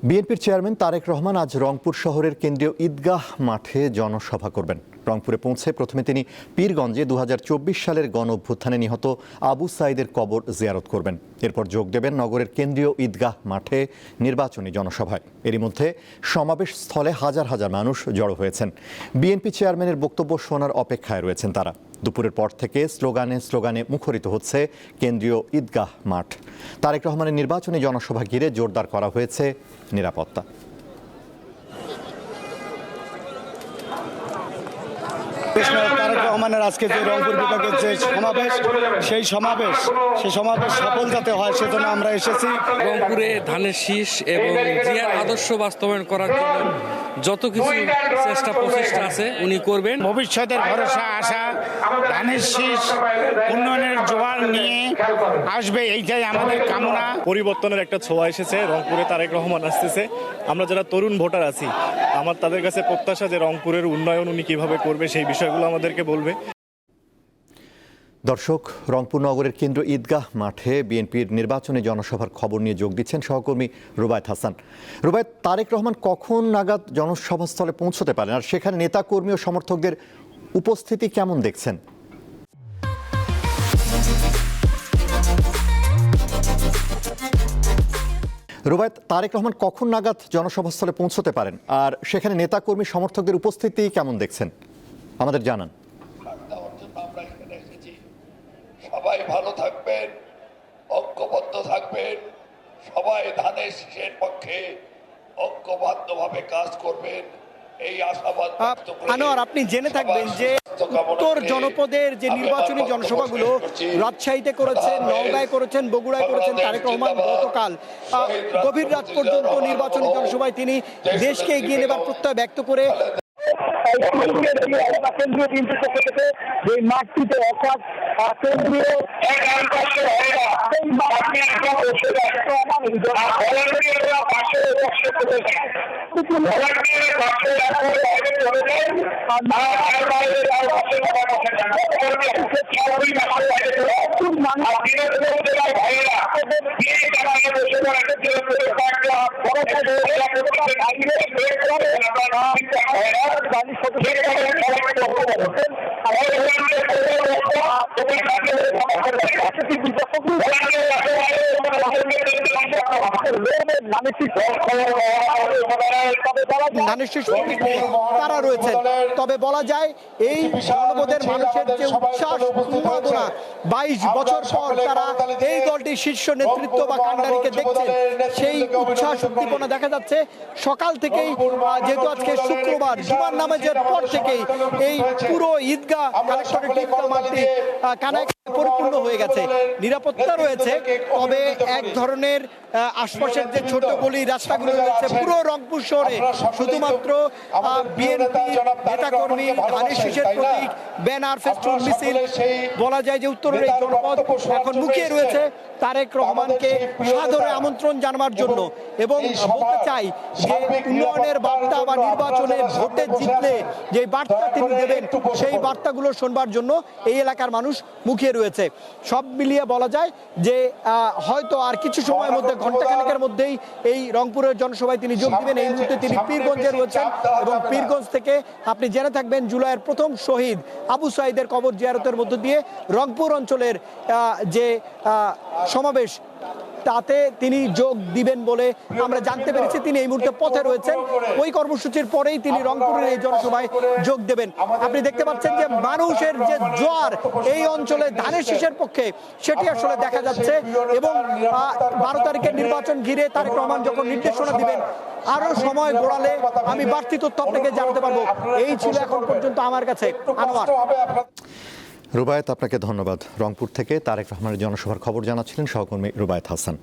বিএনপির চেয়ারম্যান তারেক রহমান আজ রংপুর শহরের কেন্দ্রীয় ঈদগাহ মাঠে জনসভা করবেন। রংপুরে পৌঁছে প্রথমে তিনি পীরগঞ্জে ২০২৪ সালের গণঅভ্যুত্থানে নিহত আবু সাঈদের কবর জিয়ারত করবেন। এরপর যোগ দেবেন নগরের কেন্দ্রীয় ঈদগাহ মাঠে নির্বাচনী জনসভায়। এরই মধ্যে সমাবেশ স্থলে হাজার হাজার মানুষ জড়ো হয়েছেন। বিএনপি চেয়ারম্যানের বক্তব্য শোনার অপেক্ষায় রয়েছেন তারা। দুপুরের পর থেকে স্লোগানে মুখরিত হচ্ছে কেন্দ্রীয় ঈদগাহ মাঠ। তারেক রহমানের নির্বাচনী জনসভা ঘিরে জোরদার করা হয়েছে নিরাপত্তা। তারেক রহমানের আজকে যে রংপুর বিভাগের যে সমাবেশ সফল যাতে হয় সেজন্য আমরা এসেছি। রংপুরে ধানের শীষ এবং জিয়ার আদর্শ বাস্তবায়ন করার জন্য যত কিছু প্রচেষ্টা আছে উনি করবেন। ভবিষ্যতের ভরসা আশা ধানের শীষ উন্নয়নের জোয়ার নিয়ে আসবে, এইটাই আমাদের কামনা। পরিবর্তনের একটা ছোঁয়া এসেছে, রংপুরে তারেক রহমান আসতেছে। আমরা যারা তরুণ ভোটার আছি, আমার তাদের কাছে প্রত্যাশা যে রংপুরের উন্নয়ন উনি কিভাবে করবে সেই বিষয়গুলো আমাদেরকে বলবে। দর্শক, রংপুর নগরের কেন্দ্র ঈদগাহ মাঠে বিএনপির নির্বাচনী জনসভার খবর নিয়ে যোগ দিচ্ছেন সহকর্মী রুবায়েত হাসান। রুবায়েত, তারেক রহমান কখন নাগাদ জনসভাস্থলে পৌঁছতে পারেন, আর সেখানে নেতা কর্মী ও সমর্থকদের উপস্থিতি কেমন দেখছেন? রুবায়েত, তারেক রহমান কখন নাগাদ জনসভাস্থলে পৌঁছতে পারেন, আর সেখানে নেতা কর্মী সমর্থকদের উপস্থিতি কেমন দেখছেন আমাদের জানান। সবাই ভালো থাকবেন, ঐক্যবদ্ধ থাকবেন, সবাই ধানের শীষের পক্ষে ঐক্যবদ্ধভাবে কাজ করবেন, এই আশাবাদ। আনোয়ার, আপনি জেনে থাকবেন যে উত্তর জনপদের যে নির্বাচনী জনসভাগুলো রাজশাহীতে করেছেন, নওগাঁয় করেছেন, বগুড়ায় করেছেন তারেক রহমান। গতকাল গভীর রাত পর্যন্ত নির্বাচনী জনসভায় তিনি দেশকে এগিয়ে নেবার প্রত্যয় ব্যক্ত করে কেন্দ্রীয় বিএনপির পক্ষ থেকে যে মাঠটিতে অর্থাৎ কেন্দ্রীয় তারা রয়েছেন। তবে বলা যায় এই জনপদের মানুষের যে উচ্ছ্বাস উন্মাদনা, ২২ বছর পর তারা এই দলটির শীর্ষ নেতৃত্ব বা কান্ডারিকে দেখছেন, সেই উচ্ছ্বাস উদ্দীপনা দেখা যাচ্ছে সকাল থেকেই। যেহেতু আজকে শুক্রবার, জুমার নামাজের পর থেকেই এই পুরো ঈদগাহ কালেক্টরেট ঈদগাহ মাঠটি কানায় পরিপূর্ণ হয়ে গেছে। নিরাপত্তা রয়েছে, তবে এক ধরনের আশপাশের যে ছোট গলি রাস্তাগুলো রয়েছে পুরো রংপুর শহরে শুধুমাত্র বিএনপি নেতাকর্মী, ধানের শীষের প্রতীক, ব্যানার, ফেস্টুন, মিছিল, বলা যায় যে উত্তরের এই জনপদ এখন মুখিয়ে রয়েছে তারেক রহমানকে সাদরে আমন্ত্রণ জানাবার জন্য। এবং বলতে চাই যে উন্নয়নের বার্তা বা নির্বাচনে ভোটে জিতলে যে বার্তা তিনি দেবেন সেই বার্তাগুলো শোনবার জন্য এই এলাকার মানুষ মুখিয়ে রয়েছে। সব মিলিয়ে বলা যায় যে হয়তো আর কিছু সময়ের মধ্যে, ঘণ্টাখানেকের মধ্যেই এই রংপুরের জনসভায় তিনি যোগ দিবেন। এই মুহূর্তে তিনি পীরগঞ্জে রয়েছেন এবং পীরগঞ্জ থেকে আপনি জেনে থাকবেন জুলাইয়ের প্রথম শহীদ আবু সাঈদের কবর জিয়ারতের মধ্য দিয়ে রংপুর অঞ্চলের যে সমাবেশ তাতে তিনি যোগ দিবেন বলে আমরা জানতে পেরেছি। তিনি এই মুহূর্তে পথে রয়েছেন। ওই কর্মসূচির পরেই তিনি রংপুরের এই জনসভায় যোগ দেবেন। আপনি দেখতে পাচ্ছেন যে মানুষের যে জোয়ার এই অঞ্চলে ধানের শীষের পক্ষে, সেটি আসলে দেখা যাচ্ছে। এবং 12 তারিখের নির্বাচন ঘিরে তারেক রহমান যখন নির্দেশনা দিবেন, আরো সময় গড়ালে আমি বাড়তি তথ্য আপনাকে জানাতে পারবো। এই ছিল এখন পর্যন্ত আমার কাছে। আনোয়ার। রুবায়েত, আপনাকে ধন্যবাদ। রংপুর থেকে তারেক রহমানের জনসভার খবর জানাচ্ছিলেন সহকর্মী রুবায়েত হাসান।